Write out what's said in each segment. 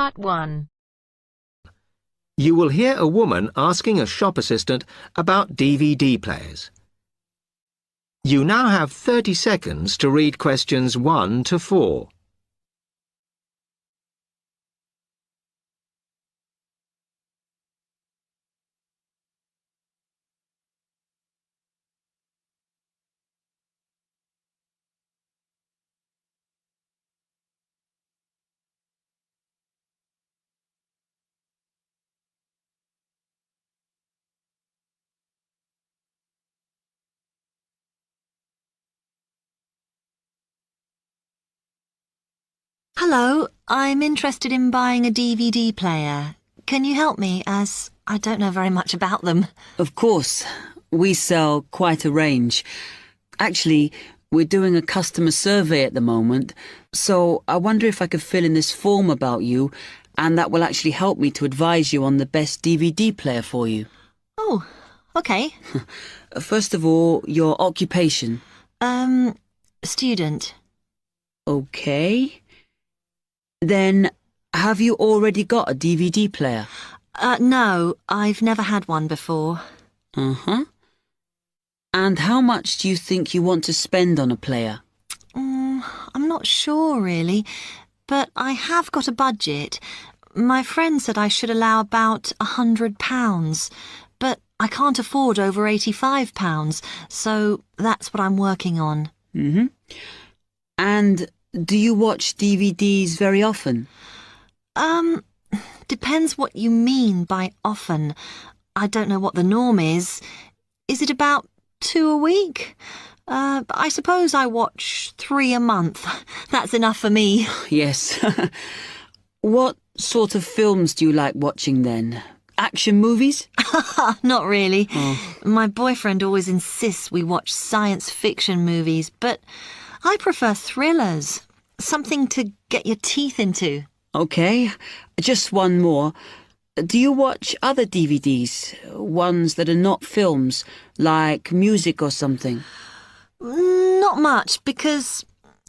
Part 1. You will hear a woman asking a shop assistant about DVD players. You now have 30 seconds to read questions 1 to 4. Hello, I'm interested in buying a DVD player. Can you help me, as I don't know very much about them? Of course. We sell quite a range. Actually, we're doing a customer survey at the moment, so I wonder if I could fill in this form about you, and that will actually help me to advise you on the best DVD player for you. Oh, okay. First of all, your occupation. Student. Okay. Then, have you already got a DVD player? No, I've never had one before. Uh-huh. And how much do you think you want to spend on a player? I'm not sure, really, but I have got a budget. My friend said I should allow about £100, but I can't afford over £85, so that's what I'm working on. Mm-hmm. And do you watch DVDs very often? Depends what you mean by often. I don't know what the norm is. Is it about 2 a week? I suppose I watch 3 a month. That's enough for me. Yes. What sort of films do you like watching then? Action movies? Not really. Oh. My boyfriend always insists we watch science fiction movies, but I prefer thrillers. Something to get your teeth into. Okay, just one more. Do you watch other DVDs? Ones that are not films, like music or something? Not much, because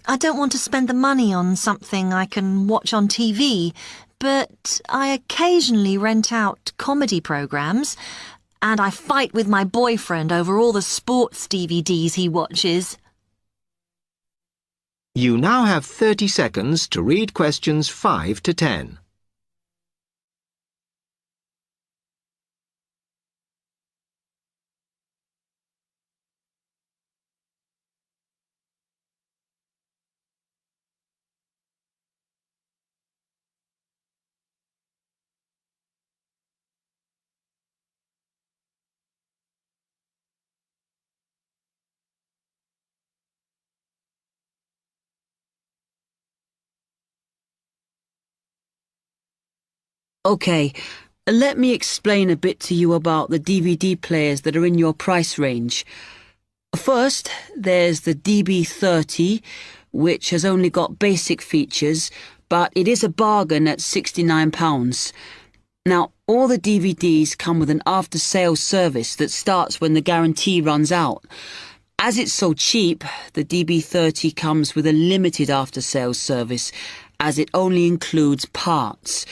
I don't want to spend the money on something I can watch on TV, but I occasionally rent out comedy programs, and I fight with my boyfriend over all the sports DVDs he watches. You now have 30 seconds to read questions 5 to 10. Okay, let me explain a bit to you about the DVD players that are in your price range. First, there's the DB30, which has only got basic features, but it is a bargain at £69. Now, all the DVDs come with an after-sales service that starts when the guarantee runs out. As it's so cheap, the DB30 comes with a limited after-sales service, as it only includes parts.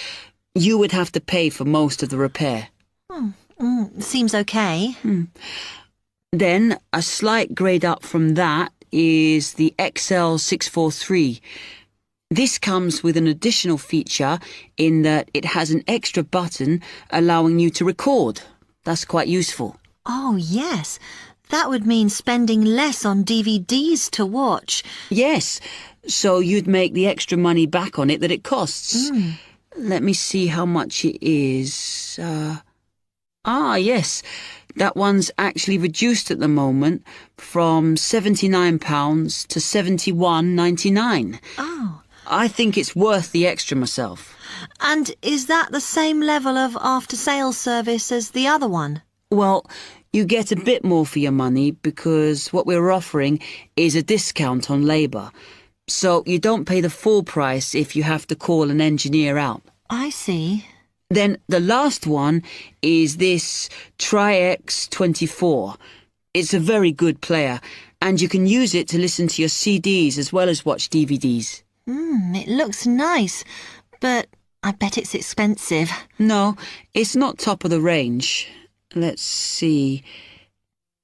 You would have to pay for most of the repair. Seems okay. Then, a slight grade up from that is the XL643. This comes with an additional feature in that it has an extra button allowing you to record. That's quite useful. Oh, yes. That would mean spending less on DVDs to watch. Yes, so you'd make the extra money back on it that it costs. Let me see how much it is. Yes, that one's actually reduced at the moment from £79 to £71.99. Oh. I think it's worth the extra myself. And is that the same level of after-sales service as the other one? Well, you get a bit more for your money because what we're offering is a discount on labour. So you don't pay the full price if you have to call an engineer out. I see. Then the last one is this Tri-X24. It's a very good player, and you can use it to listen to your CDs as well as watch DVDs. It looks nice, but I bet it's expensive. No, it's not top of the range. Let's see.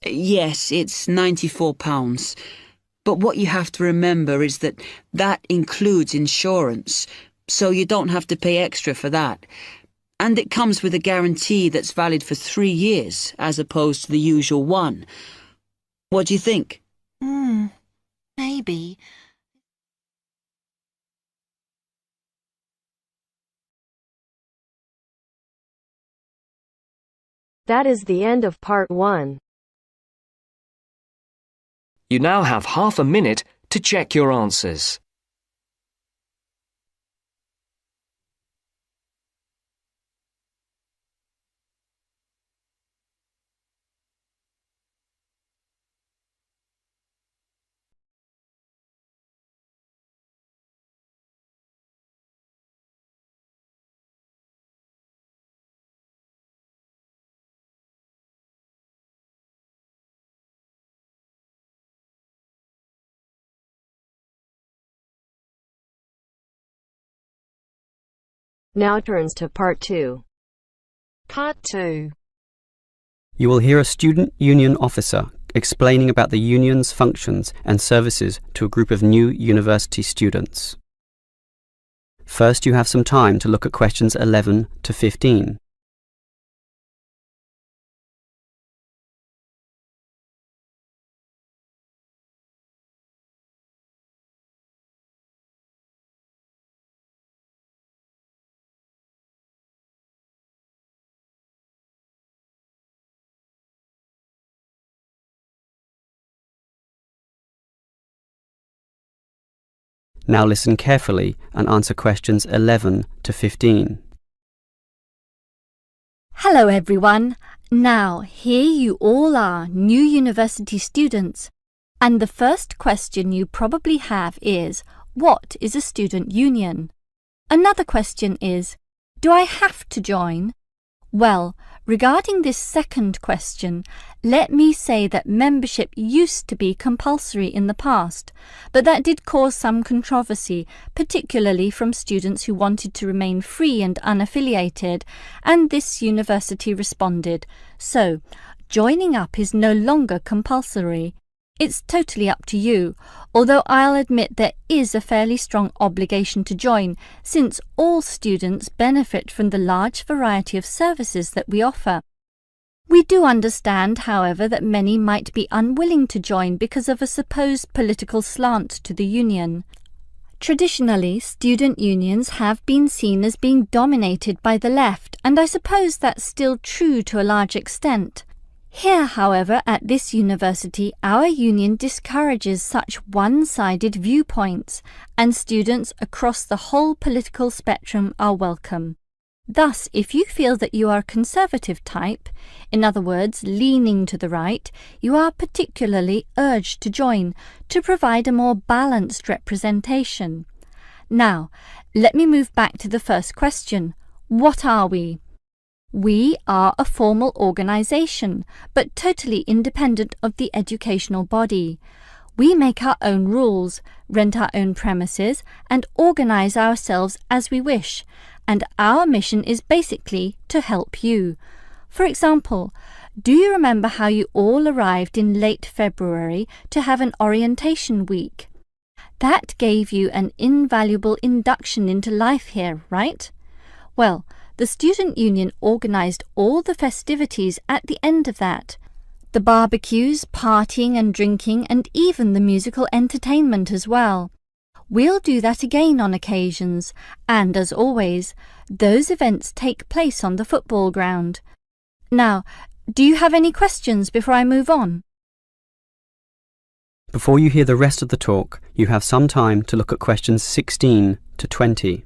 Yes, it's £94. But what you have to remember is that that includes insurance, so you don't have to pay extra for that. And it comes with a guarantee that's valid for 3 years, as opposed to the usual one. What do you think? Maybe. That is the end of part 1. You now have half a minute to check your answers. Now turns to part 2. Part 2. You will hear a student union officer explaining about the union's functions and services to a group of new university students. First, you have some time to look at questions 11 to 15. Now listen carefully and answer questions 11 to 15. Hello everyone. Now, here you all are, new university students. And the first question you probably have is, what is a student union? Another question is, do I have to join? Well, regarding this second question, let me say that membership used to be compulsory in the past, but that did cause some controversy, particularly from students who wanted to remain free and unaffiliated, and this university responded. So, joining up is no longer compulsory. It's totally up to you, although I'll admit there is a fairly strong obligation to join, since all students benefit from the large variety of services that we offer. We do understand, however, that many might be unwilling to join because of a supposed political slant to the union. Traditionally, student unions have been seen as being dominated by the left, and I suppose that's still true to a large extent. Here, however, at this university, our union discourages such one-sided viewpoints, and students across the whole political spectrum are welcome. Thus, if you feel that you are a conservative type, in other words, leaning to the right, you are particularly urged to join, to provide a more balanced representation. Now, let me move back to the first question. What are we? We are a formal organisation, but totally independent of the educational body. We make our own rules, rent our own premises, and organise ourselves as we wish, and our mission is basically to help you. For example, do you remember how you all arrived in late February to have an orientation week? That gave you an invaluable induction into life here, right? Well, the student union organised all the festivities at the end of that. The barbecues, partying and drinking, and even the musical entertainment as well. We'll do that again on occasions, and as always, those events take place on the football ground. Now, do you have any questions before I move on? Before you hear the rest of the talk, you have some time to look at questions 16 to 20.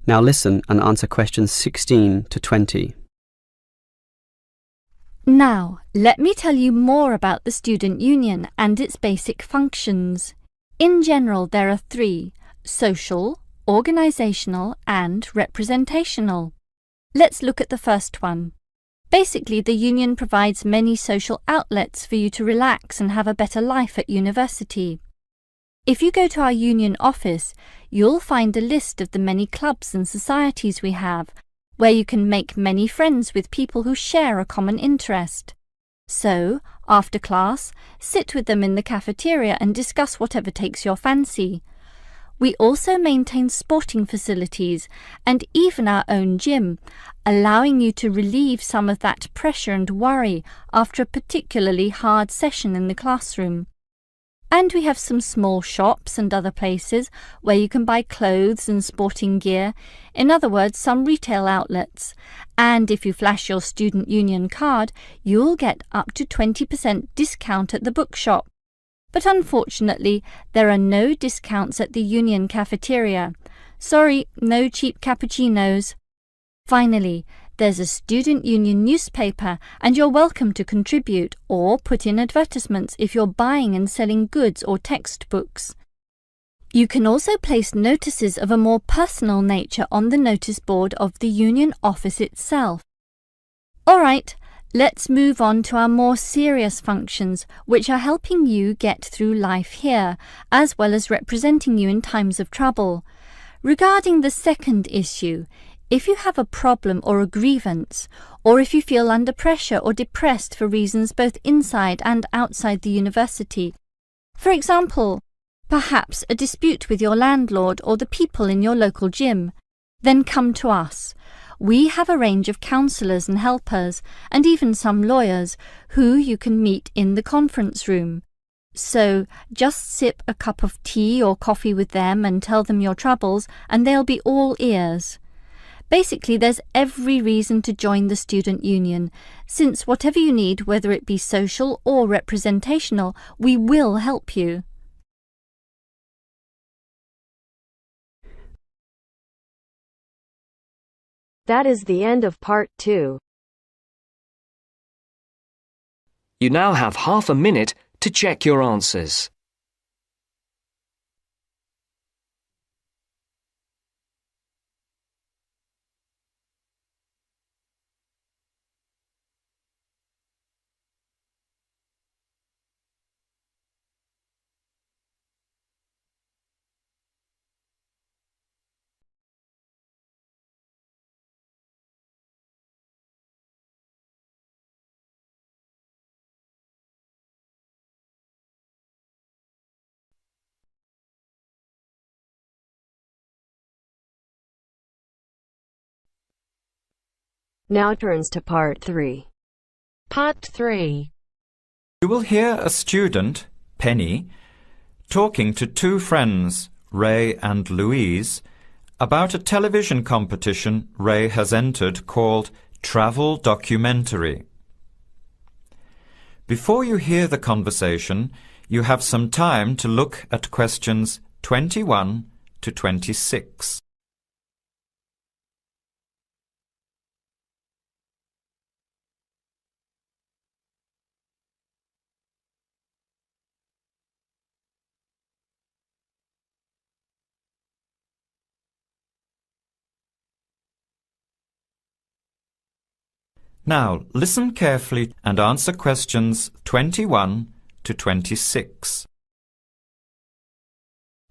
Now listen and answer questions 16 to 20. Now, let me tell you more about the Student Union and its basic functions. In general, there are three: social, organisational and representational. Let's look at the first one. Basically, the union provides many social outlets for you to relax and have a better life at university. If you go to our union office, you'll find a list of the many clubs and societies we have, where you can make many friends with people who share a common interest. So, after class, sit with them in the cafeteria and discuss whatever takes your fancy. We also maintain sporting facilities and even our own gym, allowing you to relieve some of that pressure and worry after a particularly hard session in the classroom. And we have some small shops and other places where you can buy clothes and sporting gear, in other words, some retail outlets. And if you flash your student union card, you'll get up to 20% discount at the bookshop. But unfortunately, there are no discounts at the union cafeteria. Sorry, no cheap cappuccinos. Finally, there's a student union newspaper, and you're welcome to contribute or put in advertisements if you're buying and selling goods or textbooks. You can also place notices of a more personal nature on the notice board of the union office itself. All right, let's move on to our more serious functions, which are helping you get through life here, as well as representing you in times of trouble. Regarding the second issue, if you have a problem or a grievance, or if you feel under pressure or depressed for reasons both inside and outside the university, for example, perhaps a dispute with your landlord or the people in your local gym, then come to us. We have a range of counsellors and helpers, and even some lawyers, who you can meet in the conference room. So just sip a cup of tea or coffee with them and tell them your troubles, and they'll be all ears. Basically, there's every reason to join the student union, since whatever you need, whether it be social or representational, we will help you. That is the end of part 2. You now have half a minute to check your answers. Now turns to part 3. Part 3. You will hear a student, Penny, talking to two friends, Ray and Louise, about a television competition Ray has entered called Travel Documentary. Before you hear the conversation, you have some time to look at questions 21 to 26. Now, listen carefully and answer questions 21 to 26.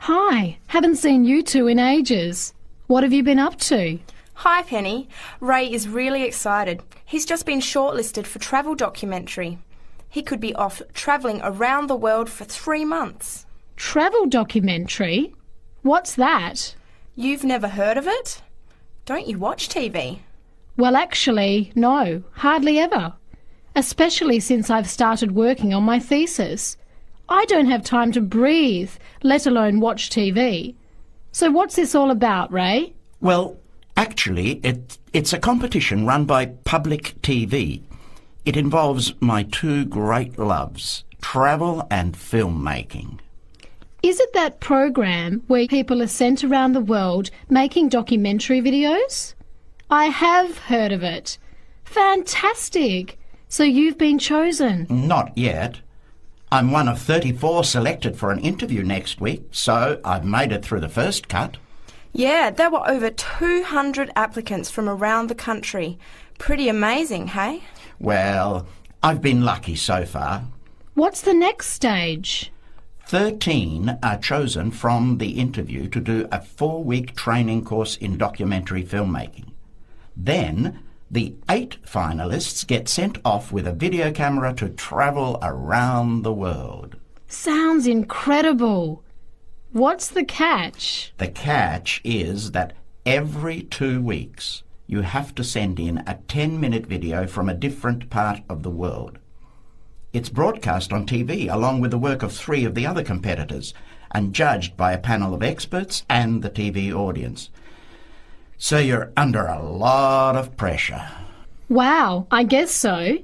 Hi, haven't seen you two in ages. What have you been up to? Hi, Penny. Ray is really excited. He's just been shortlisted for Travel Documentary. He could be off travelling around the world for 3 months. Travel Documentary? What's that? You've never heard of it? Don't you watch TV? Well, actually, no, hardly ever. Especially since I've started working on my thesis. I don't have time to breathe, let alone watch TV. So what's this all about, Ray? Well, actually, it's a competition run by public TV. It involves my two great loves, travel and filmmaking. Is it that program where people are sent around the world making documentary videos? I have heard of it. Fantastic! So you've been chosen? Not yet. I'm one of 34 selected for an interview next week, so I've made it through the first cut. Yeah, there were over 200 applicants from around the country. Pretty amazing, hey? Well, I've been lucky so far. What's the next stage? 13 are chosen from the interview to do a 4-week training course in documentary filmmaking. Then, the 8 finalists get sent off with a video camera to travel around the world. Sounds incredible. What's the catch? The catch is that every 2 weeks you have to send in a 10-minute video from a different part of the world. It's broadcast on TV along with the work of 3 of the other competitors and judged by a panel of experts and the TV audience. So you're under a lot of pressure. Wow, I guess so.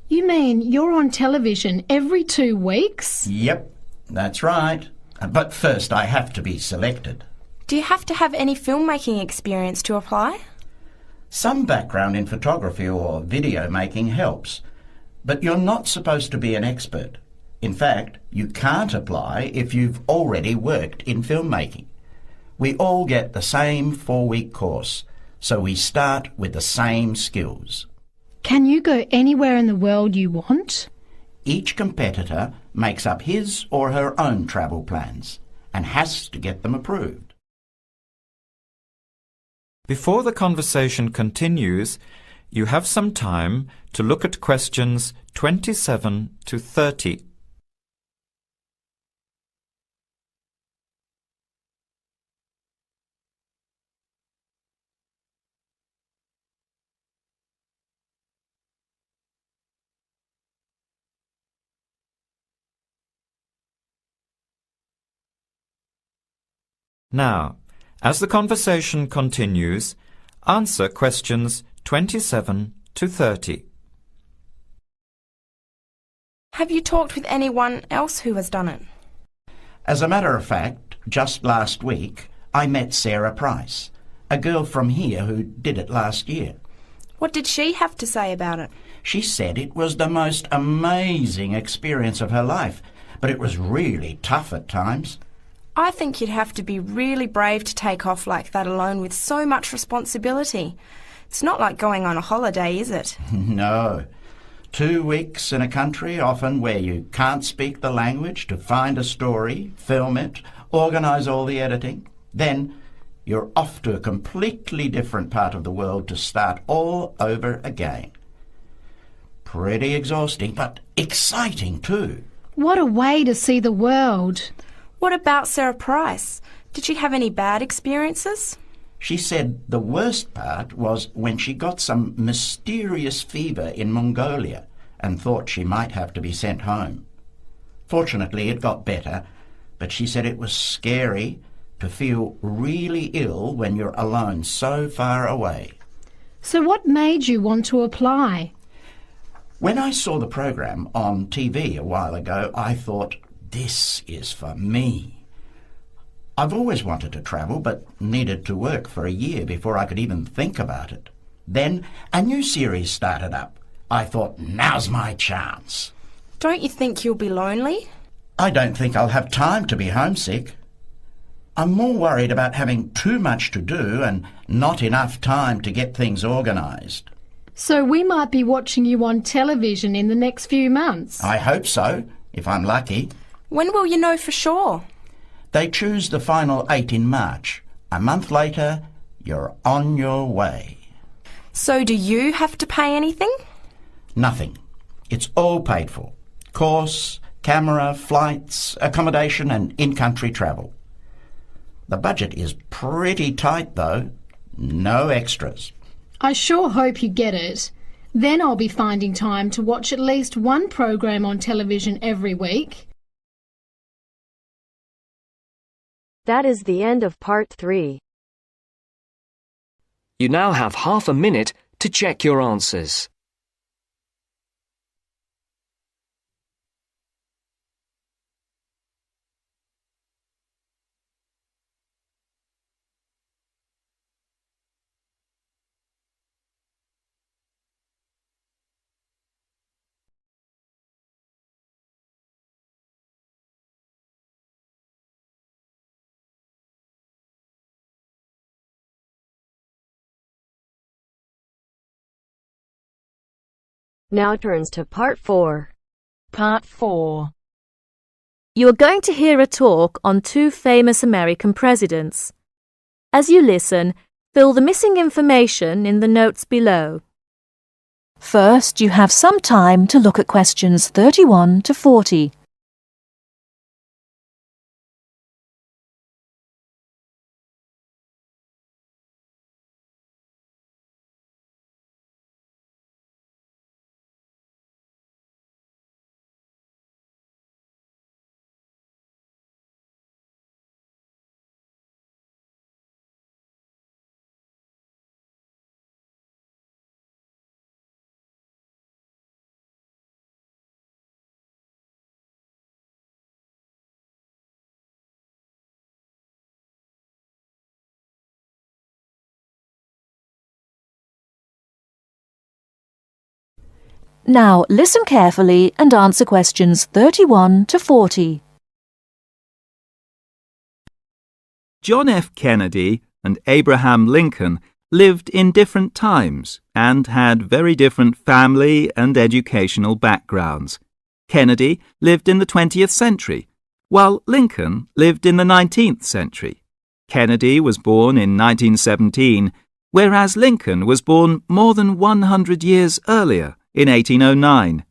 You mean you're on television every 2 weeks? Yep, that's right. But first I have to be selected. Do you have to have any filmmaking experience to apply? Some background in photography or video making helps, but you're not supposed to be an expert. In fact, you can't apply if you've already worked in filmmaking. We all get the same 4-week course, so we start with the same skills. Can you go anywhere in the world you want? Each competitor makes up his or her own travel plans and has to get them approved. Before the conversation continues, you have some time to look at questions 27 to 30. Now, as the conversation continues, answer questions 27 to 30. Have you talked with anyone else who has done it? As a matter of fact, just last week I met Sarah Price, a girl from here who did it last year. What did she have to say about it? She said it was the most amazing experience of her life, but it was really tough at times. I think you'd have to be really brave to take off like that alone with so much responsibility. It's not like going on a holiday, is it? No. 2 weeks in a country, often where you can't speak the language, to find a story, film it, organise all the editing. Then you're off to a completely different part of the world to start all over again. Pretty exhausting, but exciting too. What a way to see the world. What about Sarah Price? Did she have any bad experiences? She said the worst part was when she got some mysterious fever in Mongolia and thought she might have to be sent home. Fortunately, it got better, but she said it was scary to feel really ill when you're alone so far away. So what made you want to apply? When I saw the program on TV a while ago, I thought, this is for me. I've always wanted to travel, but needed to work for a year before I could even think about it. Then a new series started up. I thought, now's my chance. Don't you think you'll be lonely? I don't think I'll have time to be homesick. I'm more worried about having too much to do and not enough time to get things organised. So we might be watching you on television in the next few months. I hope so, if I'm lucky. When will you know for sure? They choose the final 8 in March. A month later, you're on your way. So do you have to pay anything? Nothing. It's all paid for. Course, camera, flights, accommodation and in-country travel. The budget is pretty tight though. No extras. I sure hope you get it. Then I'll be finding time to watch at least one program on television every week. That is the end of part 3. You now have half a minute to check your answers. Now turns to Part 4. Part 4. You are going to hear a talk on two famous American presidents. As you listen, fill the missing information in the notes below. First, you have some time to look at questions 31 to 40. Now, listen carefully and answer questions 31 to 40. John F. Kennedy and Abraham Lincoln lived in different times and had very different family and educational backgrounds. Kennedy lived in the 20th century, while Lincoln lived in the 19th century. Kennedy was born in 1917, whereas Lincoln was born more than 100 years earlier, in 1809.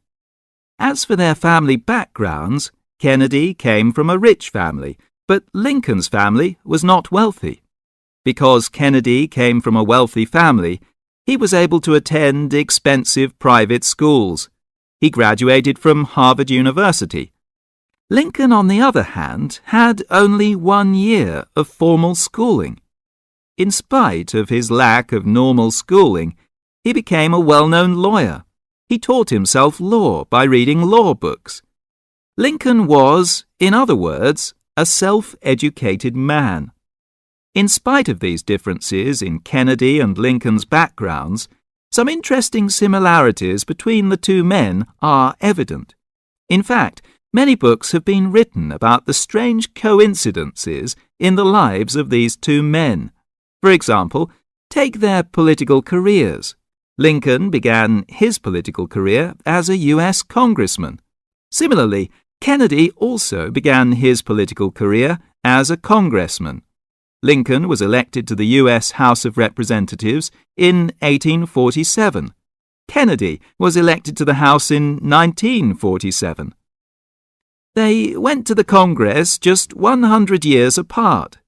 As for their family backgrounds, Kennedy came from a rich family, but Lincoln's family was not wealthy. Because Kennedy came from a wealthy family, he was able to attend expensive private schools. He graduated from Harvard University. Lincoln, on the other hand, had only 1 year of formal schooling. In spite of his lack of normal schooling, he became a well-known lawyer. He taught himself law by reading law books. Lincoln was, in other words, a self-educated man. In spite of these differences in Kennedy and Lincoln's backgrounds, some interesting similarities between the two men are evident. In fact, many books have been written about the strange coincidences in the lives of these two men. For example, take their political careers. Lincoln began his political career as a U.S. congressman. Similarly, Kennedy also began his political career as a congressman. Lincoln was elected to the U.S. House of Representatives in 1847. Kennedy was elected to the House in 1947. They went to the Congress just 100 years apart.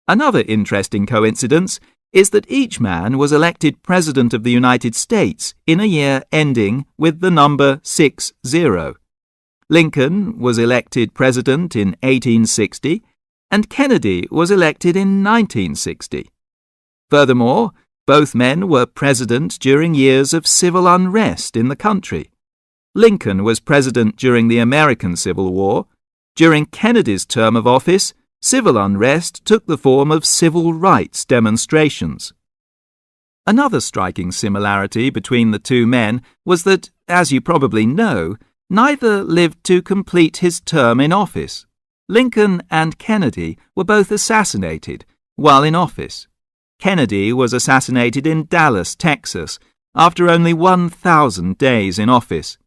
Another interesting coincidence is that each man was elected President of the United States in a year ending with the number 60. Lincoln was elected President in 1860, and Kennedy was elected in 1960. Furthermore, both men were president during years of civil unrest in the country. Lincoln was president during the American Civil War. During Kennedy's term of office, civil unrest took the form of civil rights demonstrations. Another striking similarity between the two men was that, as you probably know, neither lived to complete his term in office. Lincoln and Kennedy were both assassinated while in office. Kennedy was assassinated in Dallas, Texas, after only 1,000 days in office.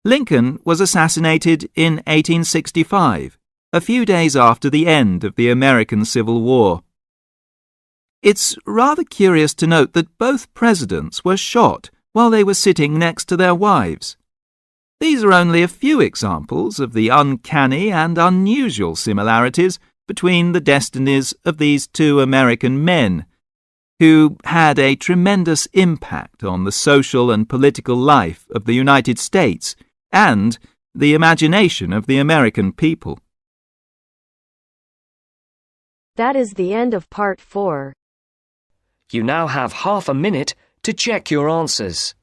Lincoln was assassinated in 1865. A few days after the end of the American Civil War. It's rather curious to note that both presidents were shot while they were sitting next to their wives. These are only a few examples of the uncanny and unusual similarities between the destinies of these two American men, who had a tremendous impact on the social and political life of the United States and the imagination of the American people. That is the end of Part 4. You now have half a minute to check your answers.